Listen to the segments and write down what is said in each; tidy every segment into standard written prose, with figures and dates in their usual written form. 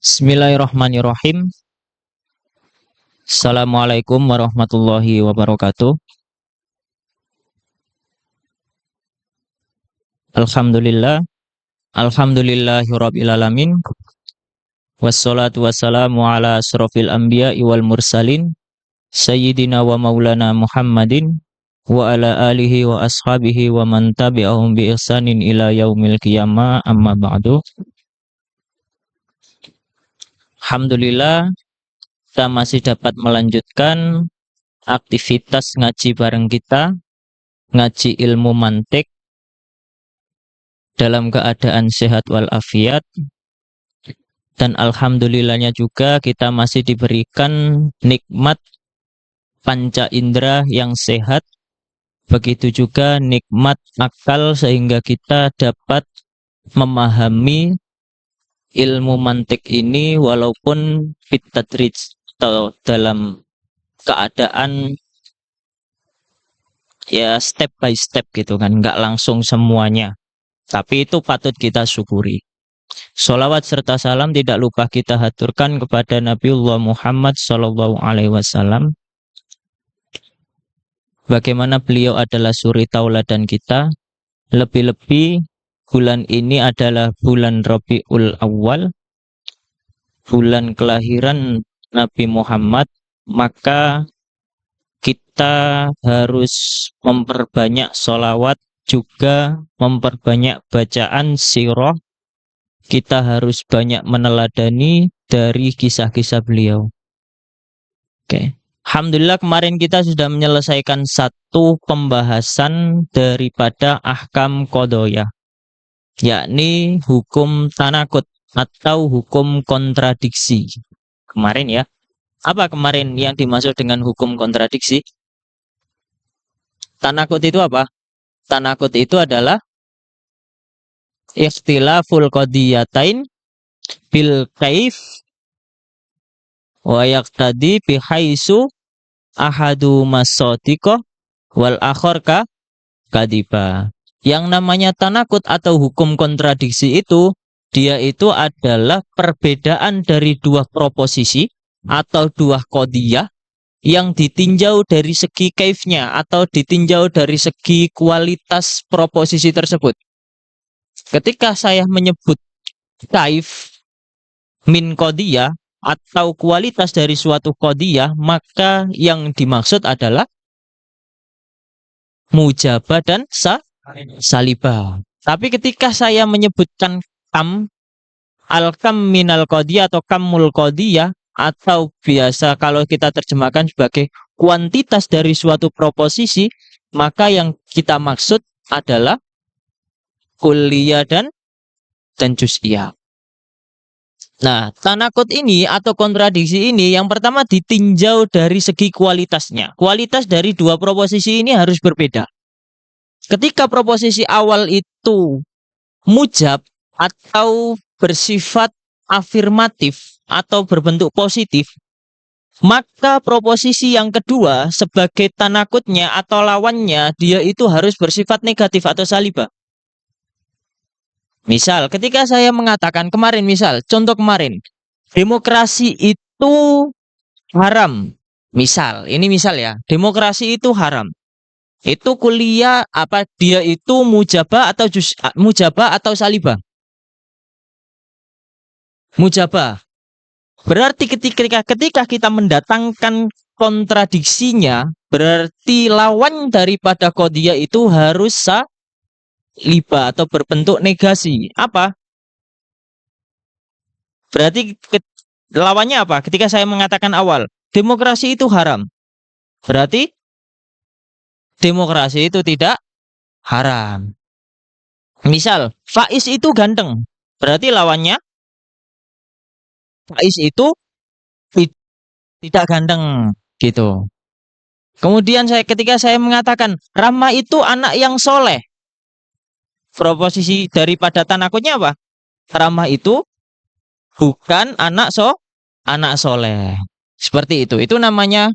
Bismillahirrahmanirrahim. Assalamualaikum warahmatullahi wabarakatuh. Alhamdulillah. Alhamdulillahirabbil alamin. Wassalatu wassalamu ala asrofil anbiya'i wal mursalin sayyidina wa maulana Muhammadin wa ala alihi wa ashabihi wa man tabi'ahum bi ihsanin ila yaumil qiyamah, amma ba'du. Alhamdulillah, kita masih dapat melanjutkan aktivitas ngaji bareng kita, ngaji ilmu mantik dalam keadaan sehat walafiat. Dan alhamdulillahnya juga kita masih diberikan nikmat panca indera yang sehat, begitu juga nikmat akal sehingga kita dapat memahami ilmu mantik ini walaupun fit-tadrij atau dalam keadaan ya step by step gitu kan, nggak langsung semuanya. Tapi itu patut kita syukuri. Sholawat serta salam tidak lupa kita haturkan kepada Nabiullah Muhammad SAW. Bagaimana beliau adalah suri tauladan kita. Lebih-lebih bulan ini adalah bulan Rabiul Awal, bulan kelahiran Nabi Muhammad. Maka kita harus memperbanyak sholawat, juga memperbanyak bacaan sirah. Kita harus banyak meneladani dari kisah-kisah beliau. Oke. Alhamdulillah kemarin kita sudah menyelesaikan satu pembahasan daripada ahkam qadhiyah, yakni hukum tanakut atau hukum kontradiksi. Kemarin ya. Apa kemarin yang dimaksud dengan hukum kontradiksi? Tanakut itu apa? Tanakut itu adalah ikhtilaful qadiyatain bil kaif wa yaqtadi bihaisu ahadu masadiqah wal akhar kadiba. Yang namanya tanakut atau hukum kontradiksi itu, dia itu adalah perbedaan dari dua proposisi atau dua qadiyah yang ditinjau dari segi kaifnya atau ditinjau dari segi kualitas proposisi tersebut. Ketika saya menyebut kaif min qadiyah atau kualitas dari suatu qadiyah, maka yang dimaksud adalah mujabah dan salibah. Tapi ketika saya menyebutkan al-kam minal qadiyah atau kamul qadiyah, atau biasa kalau kita terjemahkan sebagai kuantitas dari suatu proposisi, maka yang kita maksud adalah kulliyah dan juz'iyah. Nah, tanakut ini atau kontradiksi ini yang pertama ditinjau dari segi kualitasnya. Kualitas dari dua proposisi ini harus berbeda. Ketika proposisi awal itu mujab atau bersifat afirmatif atau berbentuk positif, maka proposisi yang kedua sebagai tanakutnya atau lawannya, dia itu harus bersifat negatif atau salibah. Misal, ketika saya mengatakan kemarin, contoh kemarin, demokrasi itu haram. Misal, ini misal ya, demokrasi itu haram. Itu kuliah apa dia itu mujabah atau salibah? Mujabah. Berarti ketika kita mendatangkan kontradiksinya, berarti lawan daripada qadiyah itu harus salibah atau berbentuk negasi. Apa? Berarti lawannya apa? Ketika saya mengatakan awal, demokrasi itu haram. Berarti demokrasi itu tidak haram. Misal, Faiz itu ganteng. Berarti lawannya Faiz itu tidak ganteng gitu. Kemudian ketika saya mengatakan Rama itu anak yang soleh, proposisi daripada tanakutnya apa? Rama itu bukan anak soleh. Seperti itu. Itu namanya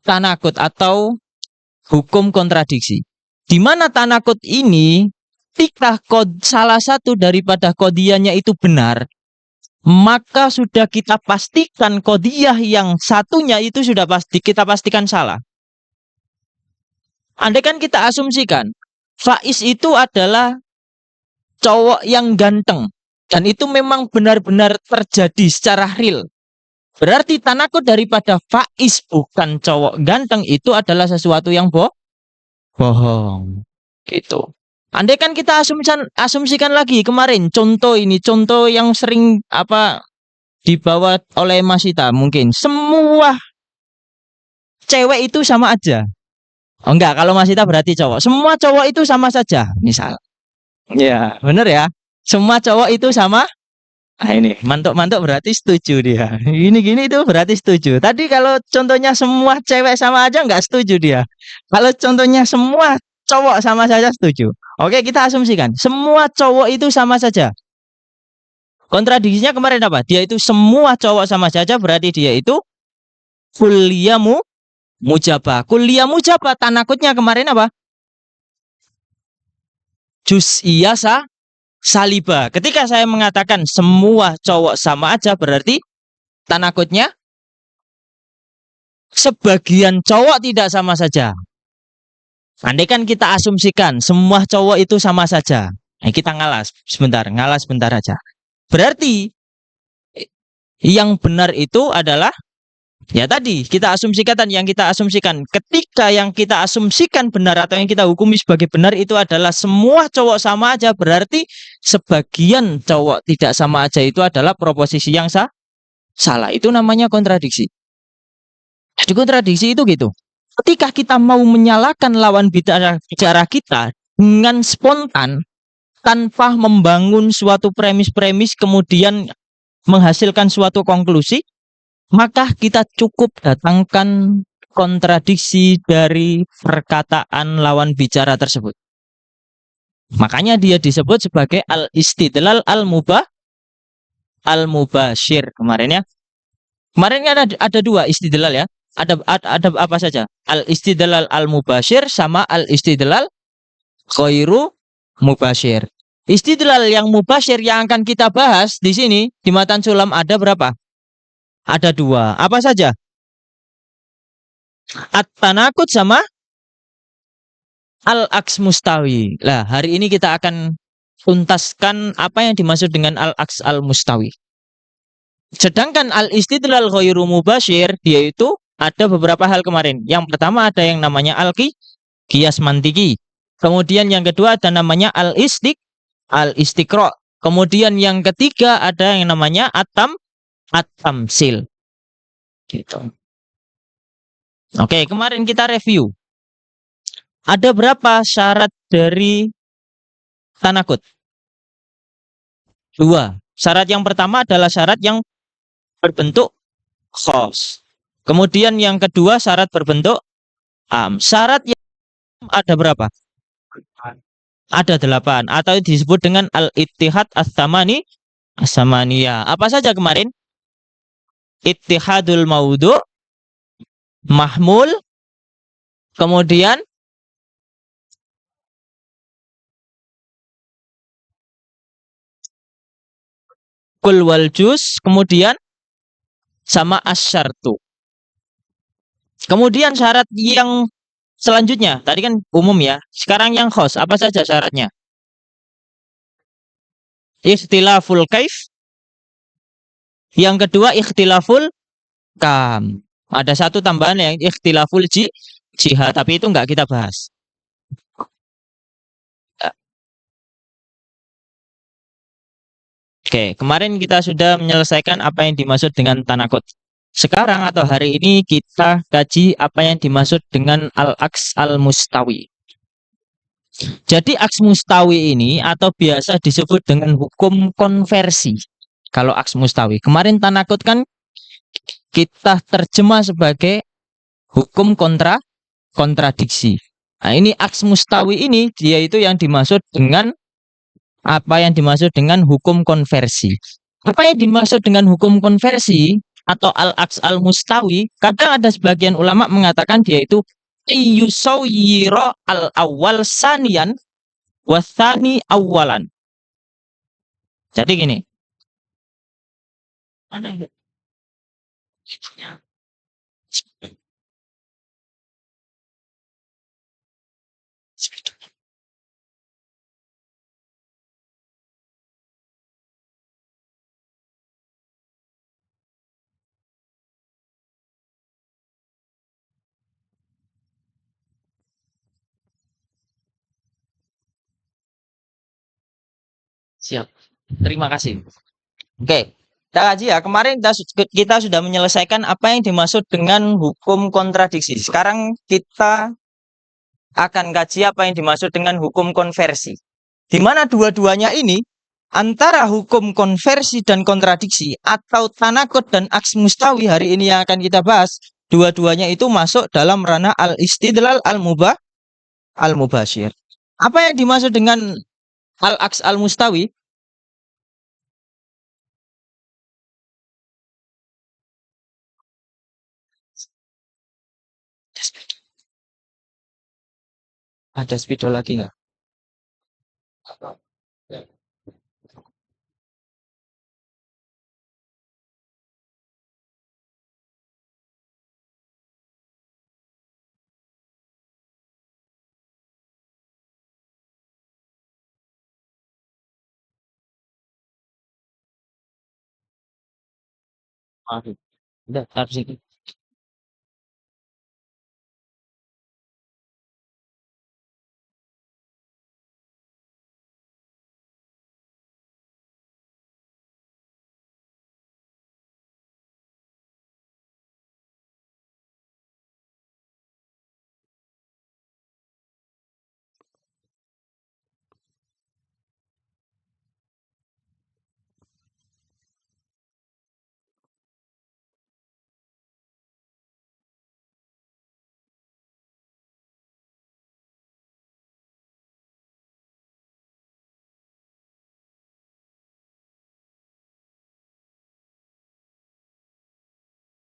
tanakut atau hukum kontradiksi. Di mana tanakut ini, ketika salah satu daripada qadiyahnya itu benar, maka sudah kita pastikan qadhiyah yang satunya itu sudah pasti kita pastikan salah. Andai kan kita asumsikan Faiz itu adalah cowok yang ganteng dan itu memang benar-benar terjadi secara real. Berarti tanakut daripada Faiz bukan cowok ganteng itu adalah sesuatu yang bohong. Gitu. Andai kan kita asumsikan lagi kemarin contoh yang sering dibawa oleh Mas Ita mungkin semua cewek itu sama aja. Oh enggak, kalau Mas Ita berarti cowok. Semua cowok itu sama saja, misal. Ya, bener ya. Semua cowok itu sama. Ah ini, mantuk-mantuk berarti setuju dia. Gini-gini itu berarti setuju. Tadi kalau contohnya semua cewek sama aja nggak setuju dia. Kalau contohnya semua cowok sama saja setuju. Oke, kita asumsikan. Semua cowok itu sama saja. Kontradiksinya kemarin apa? Dia itu semua cowok sama saja berarti dia itu kuliahmu mujabah. Kuliah mujabah tanakutnya kemarin apa? Juz'iyah salibah. Ketika saya mengatakan semua cowok sama aja berarti tanakutnya sebagian cowok tidak sama saja. Andai kan kita asumsikan semua cowok itu sama saja. Nah, kita ngalah sebentar aja. Berarti yang benar itu adalah ya tadi kita asumsikan ketika yang kita asumsikan benar atau yang kita hukumi sebagai benar itu adalah semua cowok sama aja berarti sebagian cowok tidak sama aja itu adalah proposisi yang salah. Itu namanya kontradiksi. Jadi kontradiksi itu gitu. Ketika kita mau menyalahkan lawan bicara kita dengan spontan tanpa membangun suatu premis-premis kemudian menghasilkan suatu konklusi, maka kita cukup datangkan kontradiksi dari perkataan lawan bicara tersebut. Makanya dia disebut sebagai al-istidlal al-mubashir kemarin ya. Kemarin kan ada dua istidlal ya. Ada apa saja? Al-istidlal al-mubashir sama al-istidlal ghairu mubashir. Istidlal yang mubashir yang akan kita bahas di sini di Matan Sulam ada berapa? Ada dua. Apa saja? At-tanakut sama al-aks mustawi. Lah, hari ini kita akan tuntaskan apa yang dimaksud dengan al-aks al-mustawi. Sedangkan al-istidlal ghairu mubashir dia itu ada beberapa hal kemarin. Yang pertama ada yang namanya al-qiyas mantiki. Kemudian yang kedua ada namanya al-istiqra. Kemudian yang ketiga ada yang namanya at-tamsil. Gitu. Oke, kemarin kita review. Ada berapa syarat dari tanakut? Dua. Syarat yang pertama adalah syarat yang berbentuk khos. Kemudian yang kedua syarat berbentuk am. Syarat yang ada berapa? Ada 8 atau disebut dengan al-ittihad as-samaniyah. Apa saja kemarin? Ittihadul maudhu, mahmul, kemudian kul wal juz, kemudian sama asyartu. Kemudian syarat yang selanjutnya, tadi kan umum ya. Sekarang yang khos, apa saja syaratnya? Ikhtilaful kaif. Yang kedua ikhtilaful kam. Ada satu tambahan yang ikhtilaful jihad, tapi itu enggak kita bahas. Oke, kemarin kita sudah menyelesaikan apa yang dimaksud dengan tanakut. Sekarang atau hari ini kita kaji apa yang dimaksud dengan al-aks al-mustawi. Jadi aks mustawi ini atau biasa disebut dengan hukum konversi. Kalau aks mustawi. Kemarin tanakut kan kita terjemah sebagai hukum kontradiksi. Nah, ini aks mustawi ini dia itu yang dimaksud dengan apa yang dimaksud dengan hukum konversi. Apa yang dimaksud dengan hukum konversi atau al-aks al-mustawi? Kadang ada sebagian ulama mengatakan dia itu yusawwira al-awwal saniyan wasani awalan. Jadi gini. Mana ya? Ibunya. Siap. Terima kasih. Oke. Kita kaji ya. Kemarin kita sudah menyelesaikan apa yang dimaksud dengan hukum kontradiksi. Sekarang kita akan kaji apa yang dimaksud dengan hukum konversi. Di mana dua-duanya ini antara hukum konversi dan kontradiksi atau tanakut dan aks mustawi hari ini yang akan kita bahas, dua-duanya itu masuk dalam ranah al-istidlal al-mubashir. Apa yang dimaksud dengan al-aks al-mustawi? Ada spidol lagi nggak? Udah, harus ini.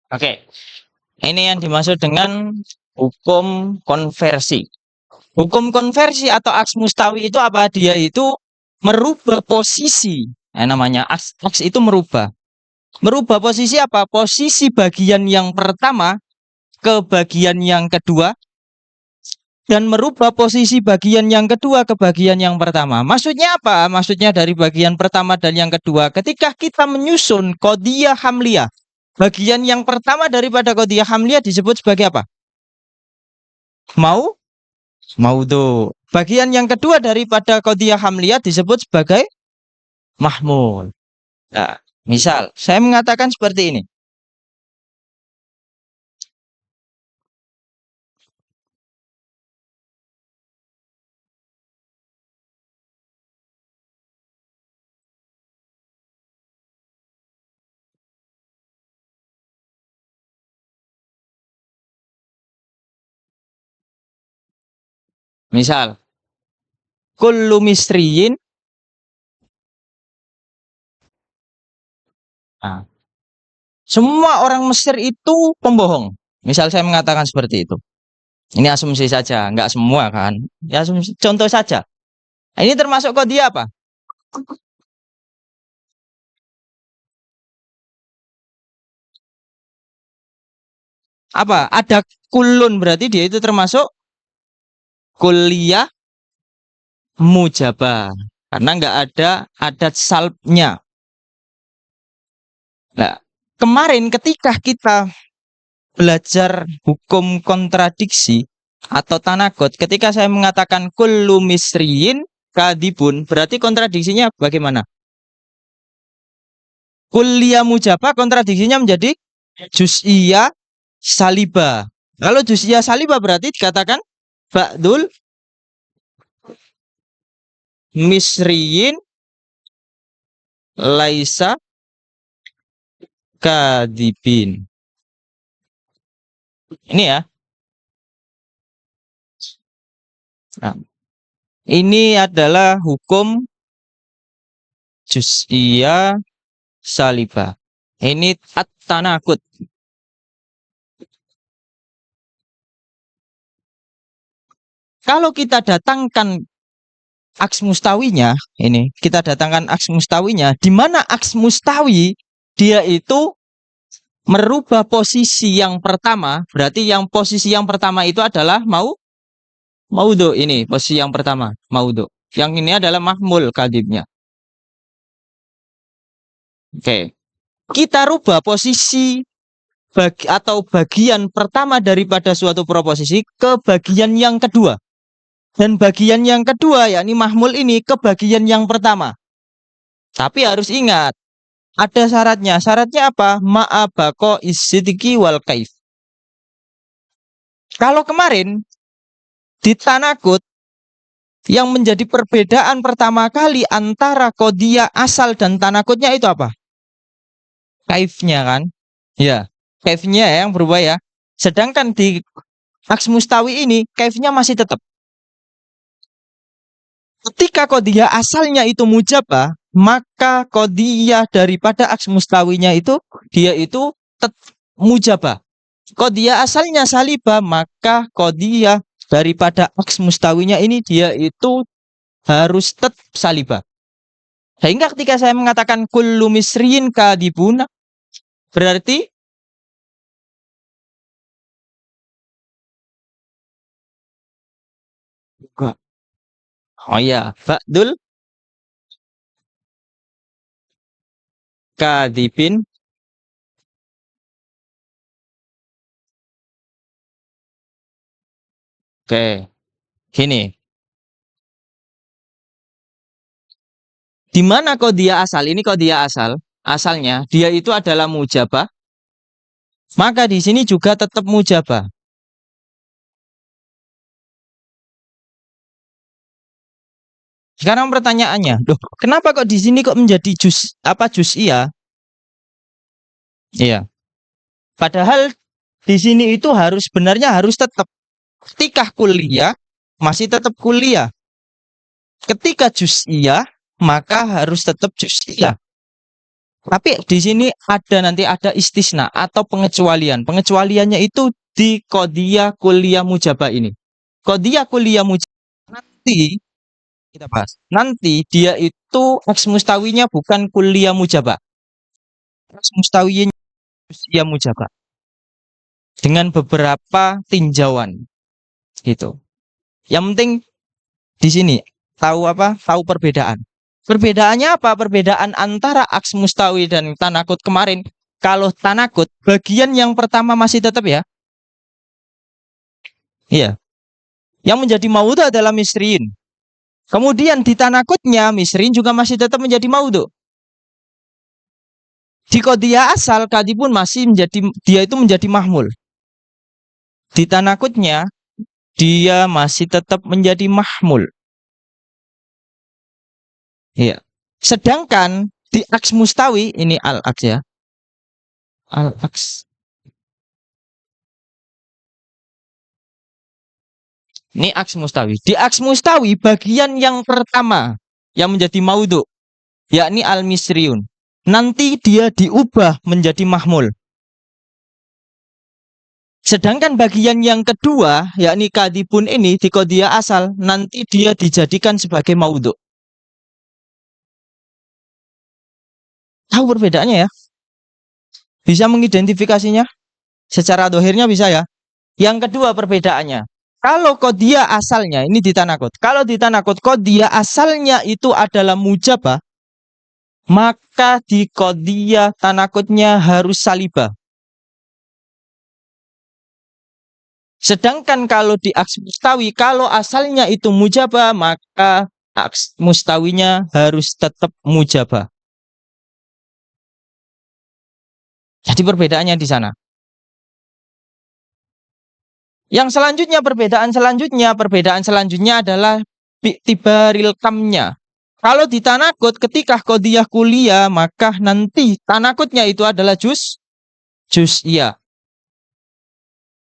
Oke, ini yang dimaksud dengan hukum konversi. Hukum konversi atau aks mustawi itu apa? Dia itu merubah posisi. Namanya aks itu merubah. Merubah posisi apa? Posisi bagian yang pertama ke bagian yang kedua dan merubah posisi bagian yang kedua ke bagian yang pertama. Maksudnya apa? Maksudnya dari bagian pertama dan yang kedua. Ketika kita menyusun qadhiyah hamliyah, bagian yang pertama daripada qadhiyah hamliyah disebut sebagai apa? Maudhu. Bagian yang kedua daripada qadhiyah hamliyah disebut sebagai mahmul. Nah, misal saya mengatakan seperti ini. Misal, kullu misriyin. Nah, semua orang Mesir itu pembohong. Misal saya mengatakan seperti itu. Ini asumsi saja, nggak semua kan. Ya, asumsi, contoh saja. Ini termasuk qadhiyah apa? Apa? Ada kulun berarti dia itu termasuk kuliah mujabah. Karena nggak ada adat salbnya. Nah, kemarin ketika kita belajar hukum kontradiksi atau tanakut, ketika saya mengatakan kullu misriyin kadibun, berarti kontradiksinya bagaimana? Kuliah mujabah kontradiksinya menjadi juz'iyah salibah. Kalau juz'iyah salibah berarti dikatakan ba'dul misriyin laisa kadibin. Ini ya. Nah, ini adalah hukum juz'iyah salibah. Ini at-tanakut. Kalau kita datangkan aks mustawinya, ini kita datangkan aks mustawinya, di mana aks mustawi dia itu merubah posisi yang pertama, berarti yang posisi yang pertama itu adalah maudhu. Ini posisi yang pertama, maudhu. Yang ini adalah mahmul kadibnya. Oke. Kita rubah posisi atau bagian pertama daripada suatu proposisi ke bagian yang kedua. Dan bagian yang kedua, yakni mahmul ini, ke bagian yang pertama. Tapi harus ingat, ada syaratnya. Syaratnya apa? Ma'abako isidiki wal kaif. Kalau kemarin di tanakut yang menjadi perbedaan pertama kali antara kodiyah asal dan tanakutnya itu apa? Kaifnya kan? Ya, kaifnya yang berubah ya. Sedangkan di aks mustawi ini kaifnya masih tetap. Ketika kodiyah asalnya itu mujabah, maka kodiyah daripada aks mustawinya itu dia itu mujabah. Kodiyah asalnya salibah, maka kodiyah daripada aks mustawinya ini dia itu harus tetap salibah. Sehingga ketika saya mengatakan kullu misriyin kadibuna, berarti oh ya, ba'dul kadibin. Oke, gini. Di mana kodiyah asal? Ini kodiyah asal. Asalnya dia itu adalah mujabah. Maka di sini juga tetap mujabah. Sekarang pertanyaannya, loh, kenapa kok di sini kok menjadi juz iya? Iya. Padahal di sini itu harus sebenarnya harus tetap ketika kuliah masih tetap kuliah. Ketika juz iya maka harus tetap juz iya. Tapi di sini nanti ada istisna atau pengecualian. Pengecualiannya itu di kodiyah kuliah mujabah ini. Kodiyah kuliah mujabah nanti kita bahas. Nanti dia itu aks mustawinya bukan kuliah mujabah. Aks mustawinya kuliah mujabah. Dengan beberapa tinjauan gitu. Yang penting di sini tahu apa? Tahu perbedaan. Perbedaannya apa? Perbedaan antara aks mustawi dan tanakut kemarin. Kalau tanakut bagian yang pertama masih tetap ya. Iya. Yang menjadi maudhu adalah misrin. Kemudian di tanakutnya misrin juga masih tetap menjadi maudhu. Di kodiyah asal kadibun masih menjadi dia itu menjadi mahmul. Di tanakutnya dia masih tetap menjadi mahmul. Iya. Sedangkan di aks mustawi ini al-aks ya. Al-aks. Ini aks mustawi. Di aks mustawi bagian yang pertama yang menjadi maudhu yakni al-misriun. Nanti dia diubah menjadi mahmul. Sedangkan bagian yang kedua yakni kadibun ini di kodiyah asal nanti dia dijadikan sebagai maudhu. Tahu perbedaannya ya? Bisa mengidentifikasinya? Secara dohirnya bisa ya? Yang kedua perbedaannya. Kalau kodiyah asalnya, ini di tanakut. Kalau di tanakut kodiyah asalnya itu adalah mujabah, maka di kodiyah tanakutnya harus salibah. Sedangkan kalau di aks mustawi, kalau asalnya itu mujabah, maka aks mustawinya harus tetap mujabah. Jadi perbedaannya di sana. Yang selanjutnya perbedaan selanjutnya adalah tibaril kamnya. Kalau di tanakut ketika kodiyah kuliah maka nanti tanakutnya itu adalah juz iya.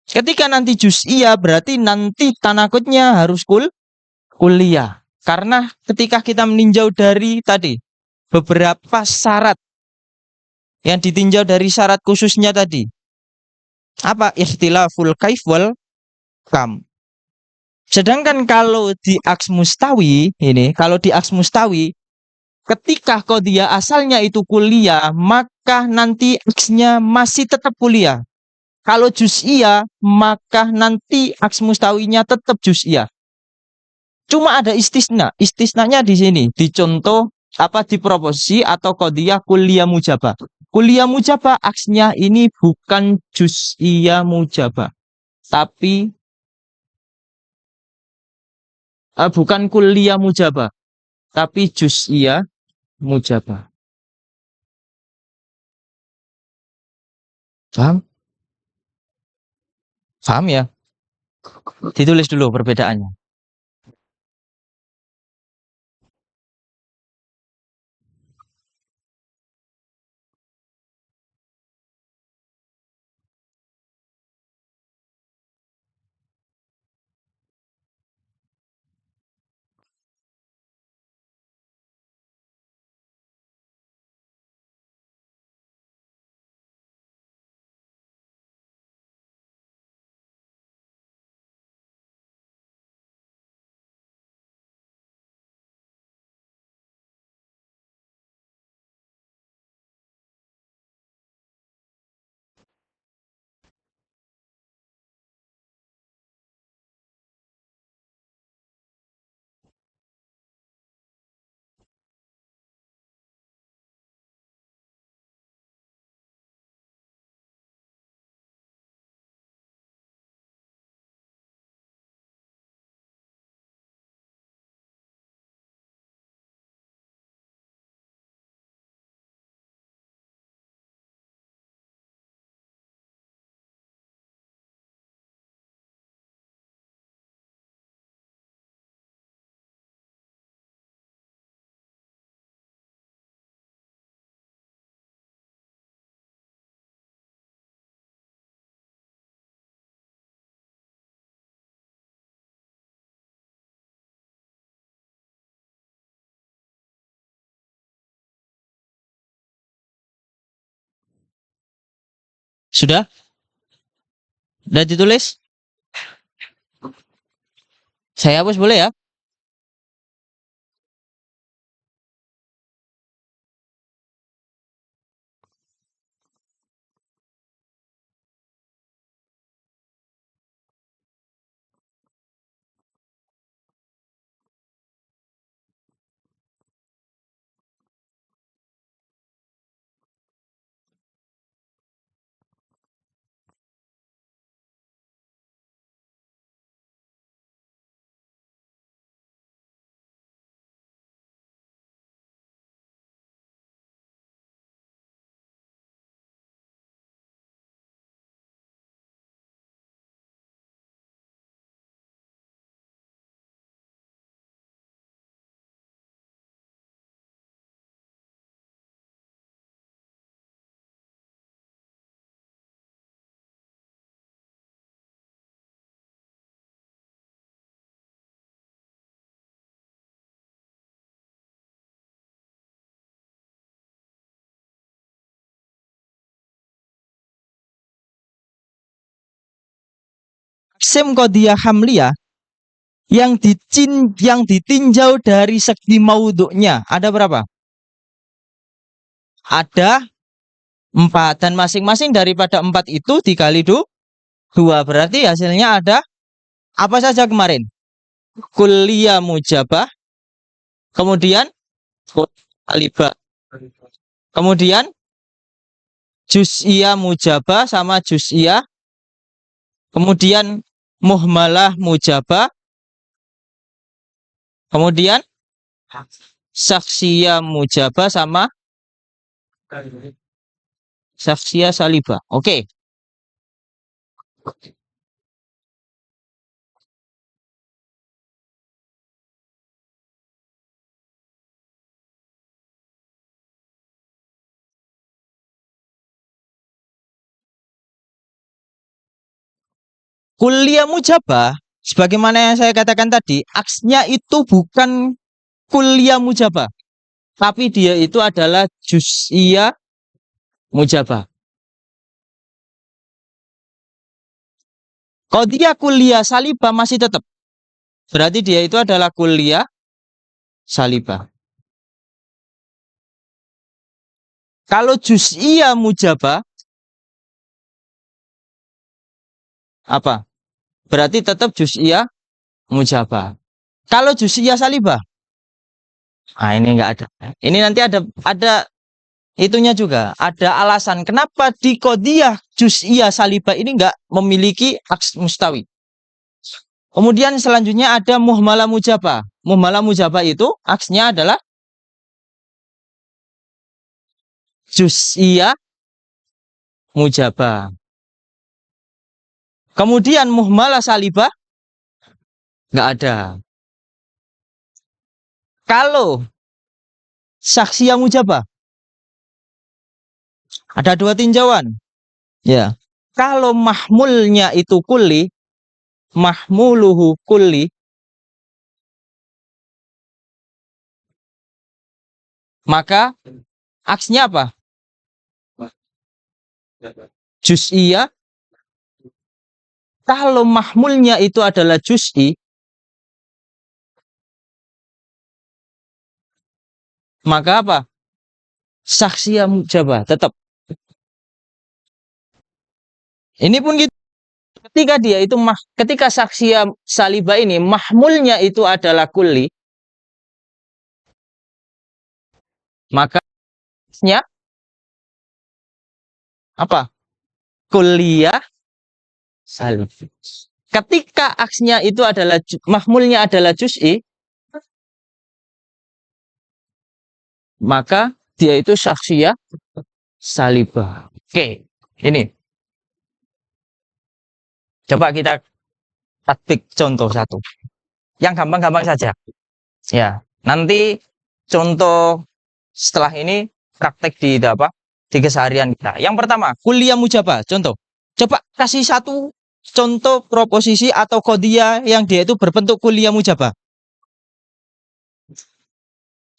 Ketika nanti juz iya berarti nanti tanakutnya harus kuliah. Karena ketika kita meninjau dari tadi beberapa syarat yang ditinjau dari syarat khususnya tadi. Apa? Ikhtilaful kaif wal kam. Sedangkan kalau di aks mustawi ini, kalau di aks mustawi ketika kodiyah asalnya itu kuliah, maka maka nanti X-nya masih tetap kuliah. Kalau juz'iyah, maka nanti aks mustawinya tetap juz'iyah. Cuma ada istisna. Istisnanya di sini, di contoh di proposisi atau qadhiyah kulliyah mujabah. Kulliyah mujabah aksnya ini bukan juz'iyah mujabah, tapi bukan kulliyah mujabah, tapi juz'iyah mujabah. Paham? Paham ya? Ditulis dulu perbedaannya. Sudah? Sudah ditulis? Saya hapus boleh ya? Aksim qadhiyah hamliyah yang ditinjau dari segi maudhu'nya ada berapa? Ada 4 dan masing-masing daripada 4 itu dikali 2 berarti hasilnya ada apa saja kemarin? Kulliyah mujabah, kemudian alibah, kemudian juz'iyah mujabah sama juz'iyah, kemudian muhmalah mujabah, kemudian saksiyah mujabah sama saksiyah salibah. Oke. Kulliyah mujabah sebagaimana yang saya katakan tadi, aksnya itu bukan kulliyah mujabah, tapi dia itu adalah juz'iyah mujabah. Qadhiyah kulliyah salibah masih tetap. Berarti dia itu adalah kulliyah salibah. Kalau juz'iyah mujabah apa? Berarti tetap juz'iyah mujabah. Kalau juz'iyah salibah, nah ini enggak ada. Ini nanti ada itunya juga. Ada alasan kenapa di qadiyah juz'iyah salibah ini enggak memiliki aks mustawi. Kemudian selanjutnya ada muhmalah mujabah. Muhmalah mujabah itu aksnya adalah juz'iyah mujabah. Kemudian muhmalah salibah nggak ada. Kalau saksiyah mujabah ada dua tinjauan. Ya. Kalau mahmulnya itu kulli, mahmuluhu kulli, maka aksnya apa? Juz'iyah. Kalau mahmulnya itu adalah juz'i, maka apa? Saksiyah mujabah tetap. Ini pun gitu. Ketika dia itu ketika saksiyah salibah ini mahmulnya itu adalah kulli, maka aksnya apa? Kulliyah salib. Ketika aksnya itu adalah mahmulnya adalah juz'i, maka dia itu saksiyah salibah. Oke, ini. Coba kita tatbik contoh satu. Yang gampang-gampang saja. Ya, nanti contoh setelah ini praktek di apa? Di keseharian kita. Yang pertama, kuliah mujabah. Contoh. Coba kasih satu contoh proposisi atau qadiyah yang dia itu berbentuk kuliah mujabah.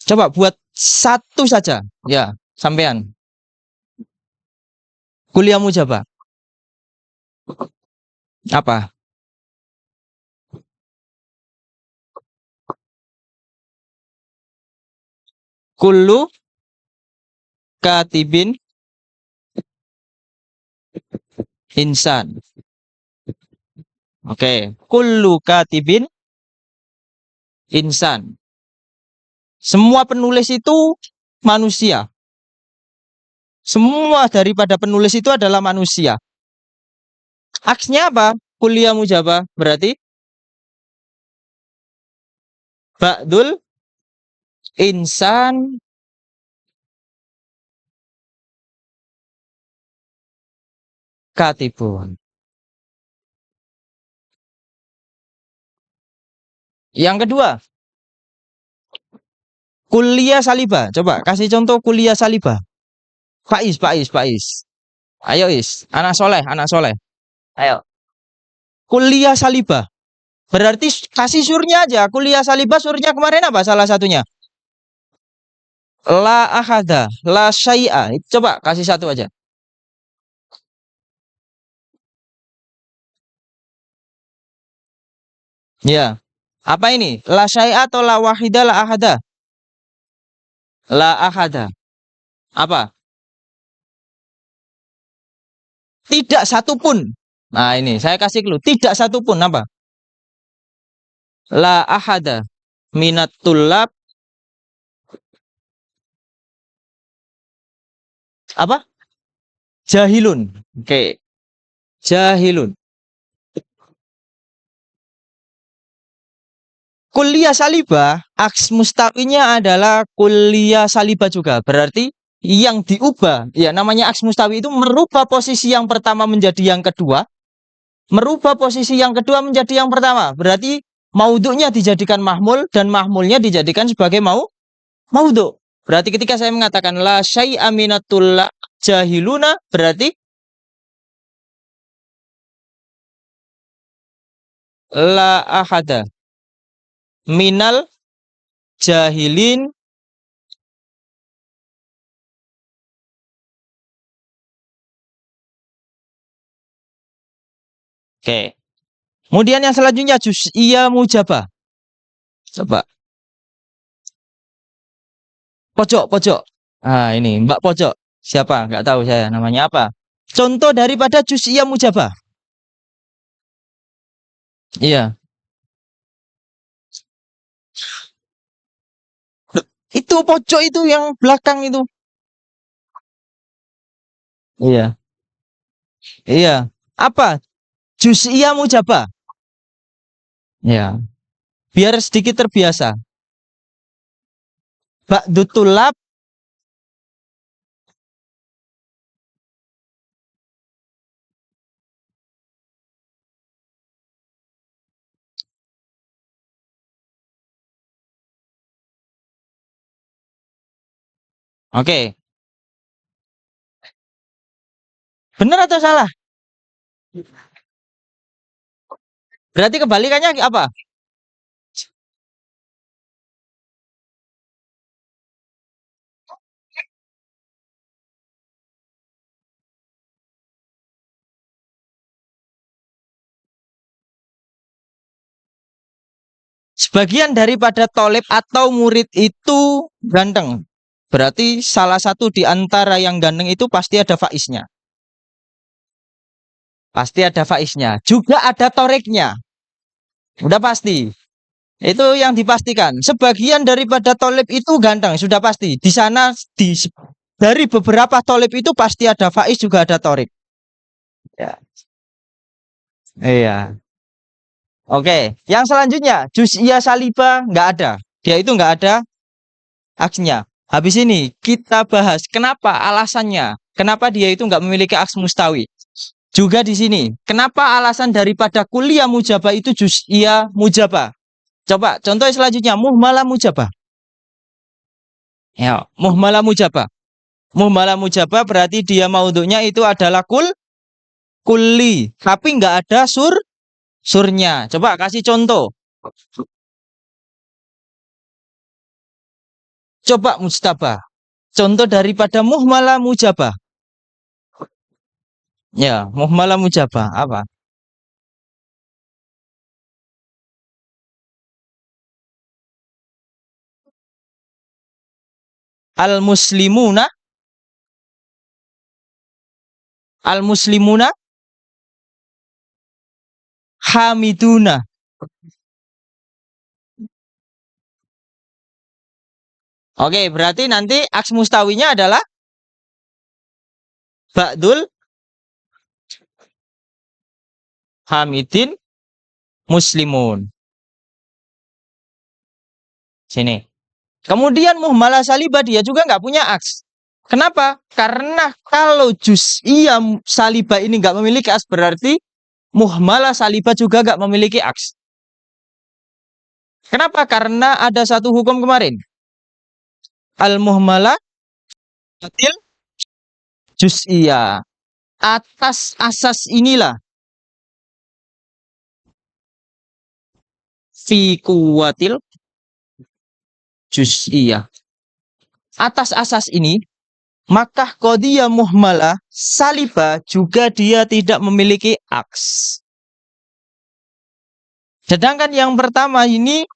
Coba buat satu saja. Ya, sampean. Kuliah mujabah. Apa? Kullu katibin insan. Oke, kullu katibin insan. Semua penulis itu manusia. Semua daripada penulis itu adalah manusia. Aksnya apa? Kuliah mujabah. Berarti ba'dul insan katibun. Yang kedua, kuliah salibah. Coba kasih contoh kuliah salibah. Faiz. Ayo Is, anak soleh, anak soleh. Ayo. Kuliah salibah. Berarti kasih surnya aja. Kuliah salibah surnya kemarin apa salah satunya? La ahada, la syai'a. Coba kasih satu aja. Ya. Apa ini? La syai'a atau la wahida la ahada? La ahada. Apa? Tidak satu pun. Nah ini saya kasih clue. Tidak satu pun apa? La ahada minat tulab. Apa? Jahilun. Oke. Jahilun. Kuliah salibah, aks mustawinya adalah kuliah salibah juga. Berarti yang diubah, ya namanya aks mustawi itu merubah posisi yang pertama menjadi yang kedua, merubah posisi yang kedua menjadi yang pertama. Berarti maudhu'nya dijadikan mahmul dan mahmulnya dijadikan sebagai maudhu'. Berarti ketika saya mengatakan la syai'a minatul jahiluna, berarti la ahada minal jahilin oke. Kemudian yang selanjutnya juz'iyah mujabah. Coba. Pojok. Nah, ini Mbak pojok. Siapa? Nggak tahu saya namanya apa. Contoh daripada juz'iyah mujabah. Iya. Itu pojok itu yang belakang itu. Iya. Iya. Apa? Juz'iyah mujabah. Ya. Biar sedikit terbiasa. Ba'du tulab. Oke. Benar atau salah? Berarti kebalikannya apa? Sebagian daripada tolib atau murid itu ganteng. Berarti salah satu di antara yang ganteng itu pasti ada faiznya. Pasti ada faiznya. Juga ada toreknya. Udah pasti. Itu yang dipastikan. Sebagian daripada tolib itu ganteng. Sudah pasti. Di sana dari beberapa tolib itu pasti ada faiz juga ada torek. Ya. Iya. Oke. Yang selanjutnya. Juz'iyah salibah nggak ada. Dia itu nggak ada aksnya. Habis ini kita bahas kenapa alasannya. Kenapa dia itu nggak memiliki aks mustawi. Juga di sini. Kenapa alasan daripada kuliah mujabah itu juz'iyah mujabah. Coba contoh selanjutnya. Muhmalah mujabah. Ya, muhmalah mujabah. Muhmalah mujabah berarti dia maudhu'nya itu adalah kulli. Tapi nggak ada surnya. Coba kasih contoh. Coba mustabah. Contoh daripada muhmalah mujabah. Ya, muhmalah mujabah apa? Al-muslimuna. Al-muslimuna hamiduna. Oke, berarti nanti aks mustawinya adalah ba'dul hamidin muslimun. Sini. Kemudian muhmalah salibah dia juga nggak punya aks. Kenapa? Karena kalau juz'iyah salibah ini nggak memiliki aks berarti muhmalah salibah juga nggak memiliki aks. Kenapa? Karena ada satu hukum kemarin. Al-muhmalah batil juz'iyah. Atas asas inilah fi kuwatil juz'iyah. Atas asas ini, maka qadiyah muhmalah salibah juga dia tidak memiliki aks. Sedangkan yang pertama ini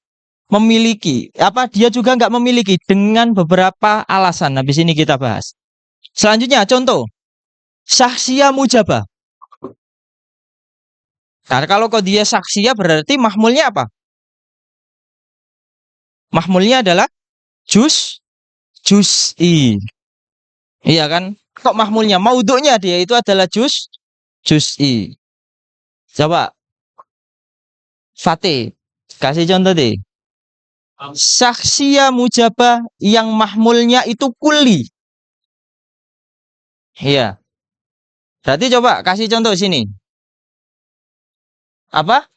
memiliki, apa dia juga nggak memiliki dengan beberapa alasan. Habis ini kita bahas. Selanjutnya contoh saksiyah mujabah. Nah, kalau qadiyah saksiyah berarti mahmulnya apa? Mahmulnya adalah juz'i. Iya kan? Kok mahmulnya? Maudhu'nya dia itu adalah juz'i. Coba Fatih, kasih contoh deh. Saksiyah mujabah yang mahmulnya itu kulli. Iya. Berarti coba kasih contoh sini. Apa?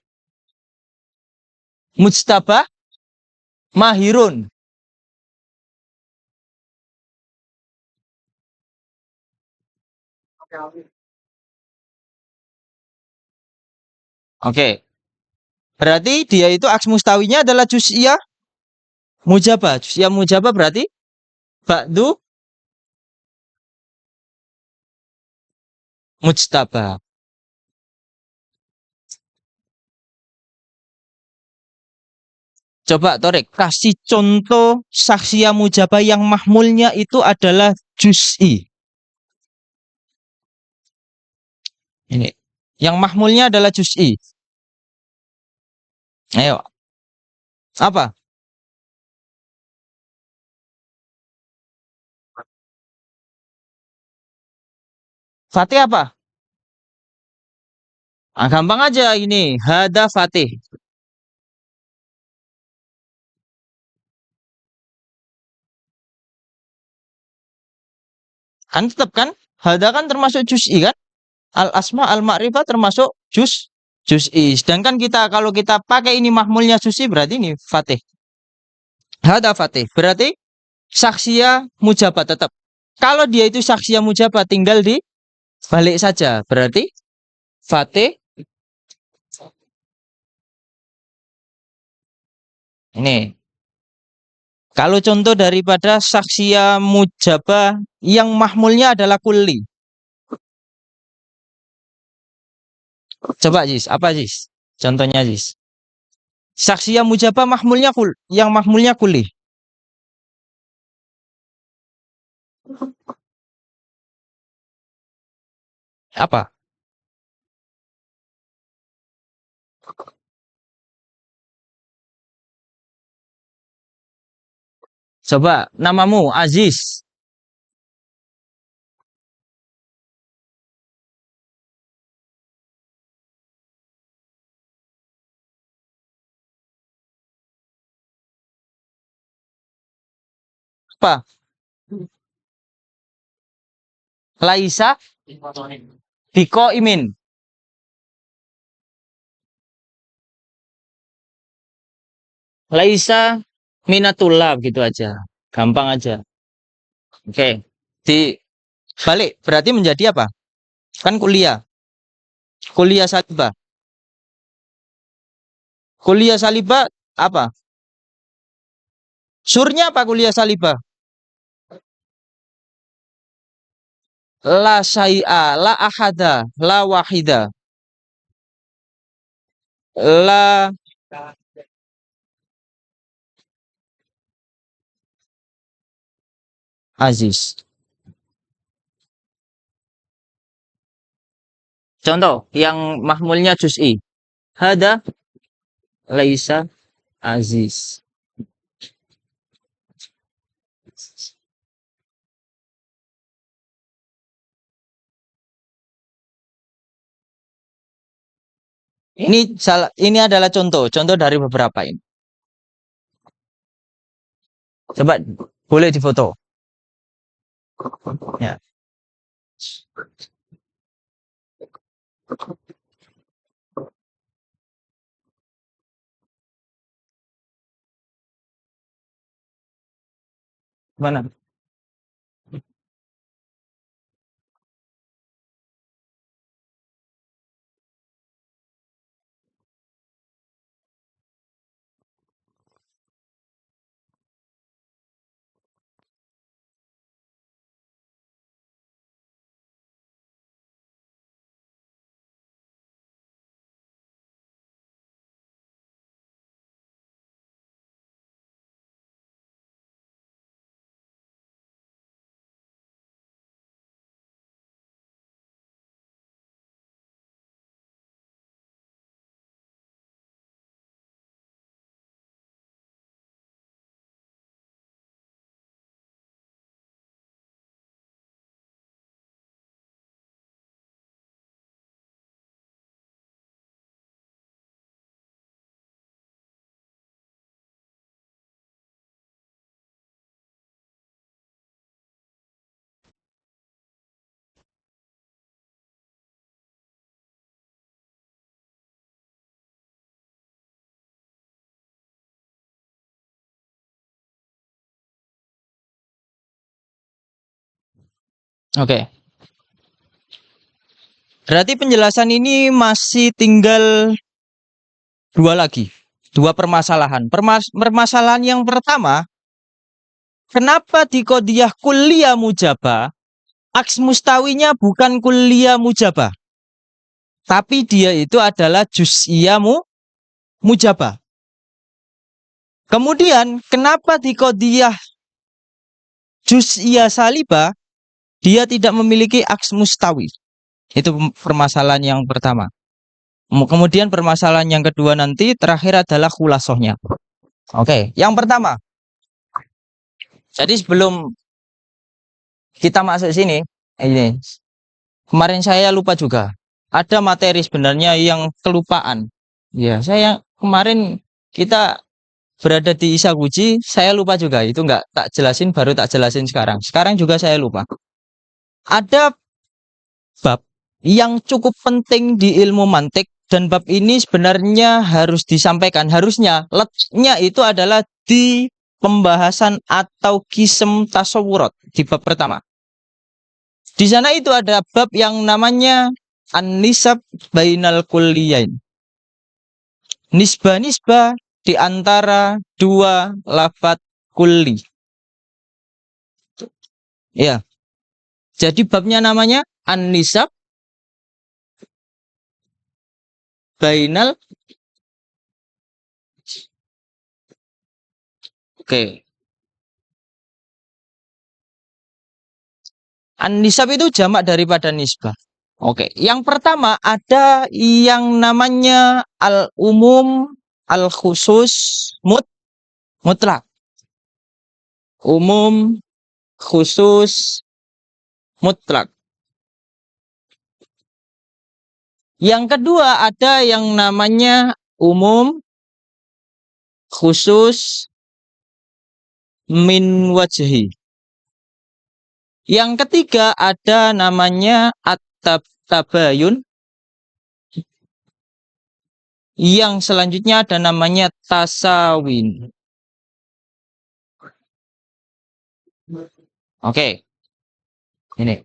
Mujtabah mahirun. Oke. Berarti dia itu aks mustawinya adalah juz'iyah mujabah. Juz'iyah mujabah berarti ba'du mujtabah. Coba Torek kasih contoh saksiyah mujabah yang mahmulnya itu adalah juz'i. Ini. Yang mahmulnya adalah juz'i. Ayo. Apa? Fatih apa? Ah, gampang aja ini. Hada Fatih. Kan tetap kan? Hada kan termasuk juz'i kan? Al asma al ma'rifah termasuk juz'i. Sedangkan kita kalau kita pakai ini mahmulnya juz'i berarti ini Fatih. Hada Fatih. Berarti saksia mujabat tetap. Kalau dia itu saksia mujabat tinggal di balik saja. Berarti Fatih ini. Kalau contoh daripada saksia mujabah yang mahmulnya adalah kulli. Coba Jis, apa Jis? Contohnya Jis. Saksia mujabah mahmulnya yang mahmulnya kulli. Apa? Coba namamu Aziz. Apa? Laisa Biko Imin. Laisa Minatullah gitu aja. Gampang aja. Oke. Di balik berarti menjadi apa? Kan kuliah. Kuliah salibah. Kuliah salibah apa? Surnya apa kuliah salibah? La syai'a, la ahada, la wahida, la aziz. Contoh yang mahmulnya juz'i. Hada laisa aziz. Ini adalah contoh dari beberapa ini. Coba boleh difoto. Ya. Mana? Oke. Berarti penjelasan ini masih tinggal dua lagi. Dua permasalahan. Permasalahan yang pertama, kenapa di kodiyah kuliah mujabah, aks mustawinya bukan kuliah mujabah, tapi dia itu adalah juz'iyah mujabah. Kemudian, kenapa di kodiyah juz'iyah salibah, dia tidak memiliki aks mustawi. Itu permasalahan yang pertama. Kemudian permasalahan yang kedua nanti terakhir adalah khulasohnya. Oke, yang pertama. Jadi sebelum kita masuk sini, ini kemarin saya lupa juga. Ada materi sebenarnya yang kelupaan. Ya, saya kemarin kita berada di Isaguchi, saya lupa juga. Itu nggak tak jelasin, baru tak jelasin sekarang. Sekarang juga saya lupa. Ada bab yang cukup penting di ilmu mantik, dan bab ini sebenarnya harus disampaikan. Harusnya letaknya itu adalah di pembahasan atau kisem tasawurat di bab pertama. Di sana itu ada bab yang namanya an-nisab bainal kulliyain. Nisbah-nisbah di antara dua lafadz kulli. Ya. Jadi babnya namanya an-nisab bainal. Oke. An-nisab itu jamak daripada nisbah. Oke, yang pertama ada yang namanya al-umum, al-khusus, mutlak. Umum, khusus, mutlak. Yang kedua ada yang namanya umum, khusus, min wajhi. Yang ketiga ada namanya at-tabayun. Yang selanjutnya ada namanya tasawin. Oke. Ini.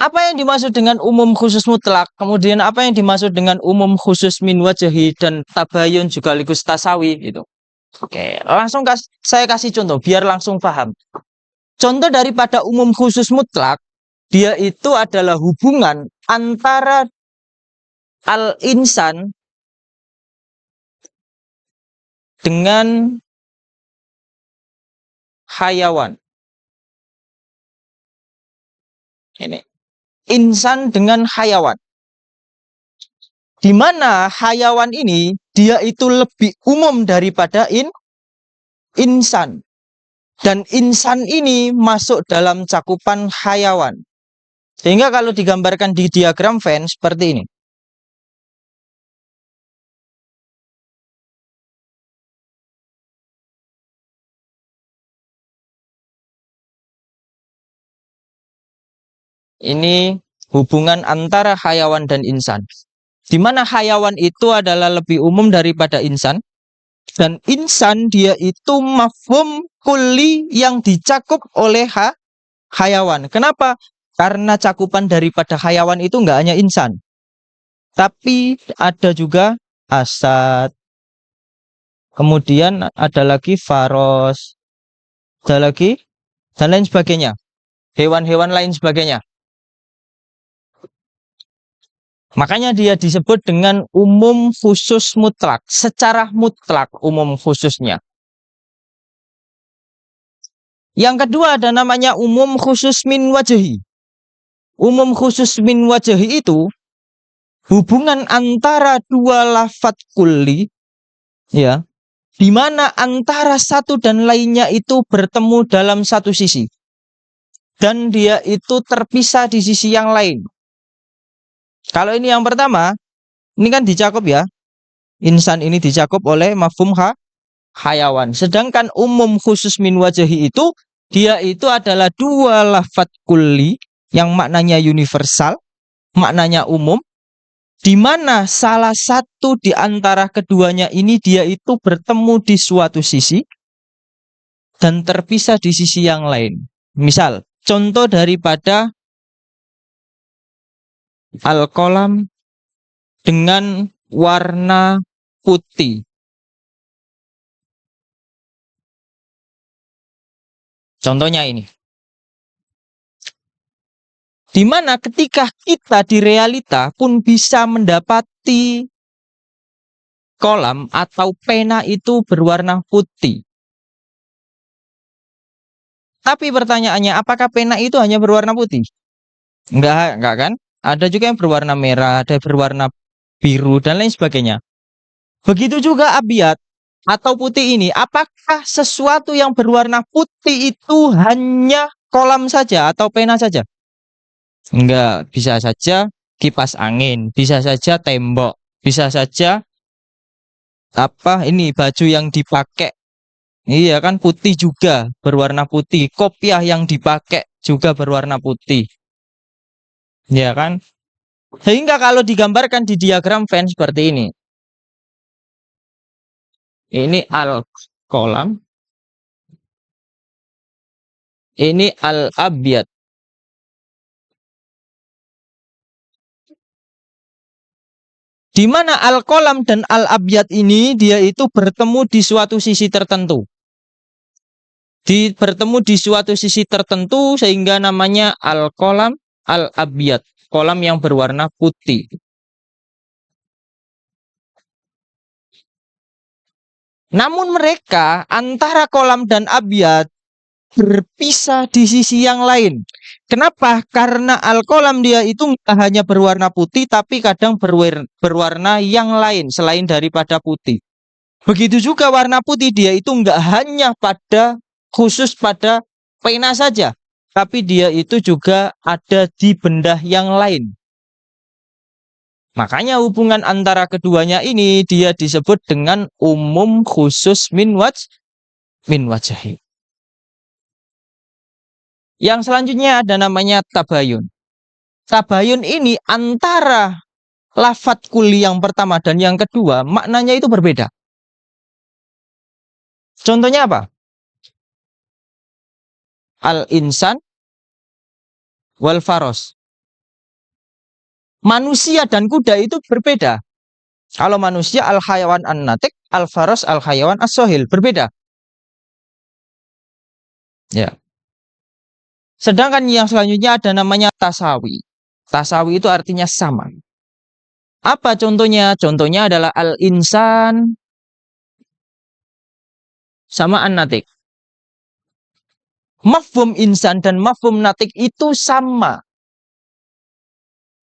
Apa yang dimaksud dengan umum khusus mutlak? Kemudian apa yang dimaksud dengan umum khusus min wajhi dan tabayun juga likus tasawi gitu. Oke, langsung saya kasih contoh biar langsung paham. Contoh daripada umum khusus mutlak, dia itu adalah hubungan antara al-insan dengan hayawan. Ini insan dengan hayawan. Di mana hayawan ini dia itu lebih umum daripada insan. Dan insan ini masuk dalam cakupan hayawan. Sehingga kalau digambarkan di diagram Venn seperti ini. Ini hubungan antara hayawan dan insan. Di mana hayawan itu adalah lebih umum daripada insan. Dan insan dia itu mafhum kulli yang dicakup oleh hayawan. Kenapa? Karena cakupan daripada hayawan itu nggak hanya insan. Tapi ada juga asad. Kemudian ada lagi faros. Ada lagi dan lain sebagainya. Hewan-hewan lain sebagainya. Makanya dia disebut dengan umum khusus mutlak. Secara mutlak umum khususnya. Yang kedua ada namanya umum khusus min wajhi. Umum khusus min wajhi itu hubungan antara dua lafadz kulli, ya, di mana antara satu dan lainnya itu bertemu dalam satu sisi. Dan dia itu terpisah di sisi yang lain. Kalau ini yang pertama, ini kan dicakup ya. Insan ini dicakup oleh mafhum hayawan. Sedangkan umum khusus min wajhi itu, dia itu adalah dua lafadz kulli yang maknanya universal, maknanya umum, di mana salah satu di antara keduanya ini dia itu bertemu di suatu sisi dan terpisah di sisi yang lain. Misal, contoh daripada al-qalam dengan warna putih. Contohnya ini. Di mana ketika kita di realita pun bisa mendapati kolam atau pena itu berwarna putih. Tapi pertanyaannya, apakah pena itu hanya berwarna putih? Enggak kan? Ada juga yang berwarna merah, ada yang berwarna biru, dan lain sebagainya. Begitu juga abiyat atau putih ini, apakah sesuatu yang berwarna putih itu hanya kolam saja atau pena saja? Enggak, bisa saja kipas angin, bisa saja tembok, bisa saja apa ini baju yang dipakai. Iya kan putih juga, berwarna putih. Kopiah yang dipakai juga berwarna putih. Ya kan? Sehingga kalau digambarkan di diagram Venn seperti ini. Ini al-kolam, ini al-abyad. Di mana al-kolam dan al-abyad ini dia itu bertemu di suatu sisi tertentu. Bertemu di suatu sisi tertentu sehingga namanya al-kolam al-abyad. Kolam yang berwarna putih. Namun mereka antara kolam dan abyad berpisah di sisi yang lain. Kenapa? Karena al-kolam dia itu nggak hanya berwarna putih, tapi kadang berwarna yang lain selain daripada putih. Begitu juga warna putih dia itu nggak hanya khusus pada pena saja, tapi dia itu juga ada di benda yang lain. Makanya hubungan antara keduanya ini dia disebut dengan umum khusus min wajahi. Yang selanjutnya ada namanya tabayun. Tabayun ini antara lafadz kulli yang pertama dan yang kedua maknanya itu berbeda. Contohnya apa? Al-insan wal faros. Manusia dan kuda itu berbeda. Kalau manusia al-hayawan an-natik, al-faros al-hayawan as-sohil. Berbeda. Ya. Sedangkan yang selanjutnya ada namanya tasawi. Tasawi itu artinya sama. Apa contohnya? Contohnya adalah al-insan sama an-natik. Mafhum insan dan mafhum natik itu sama.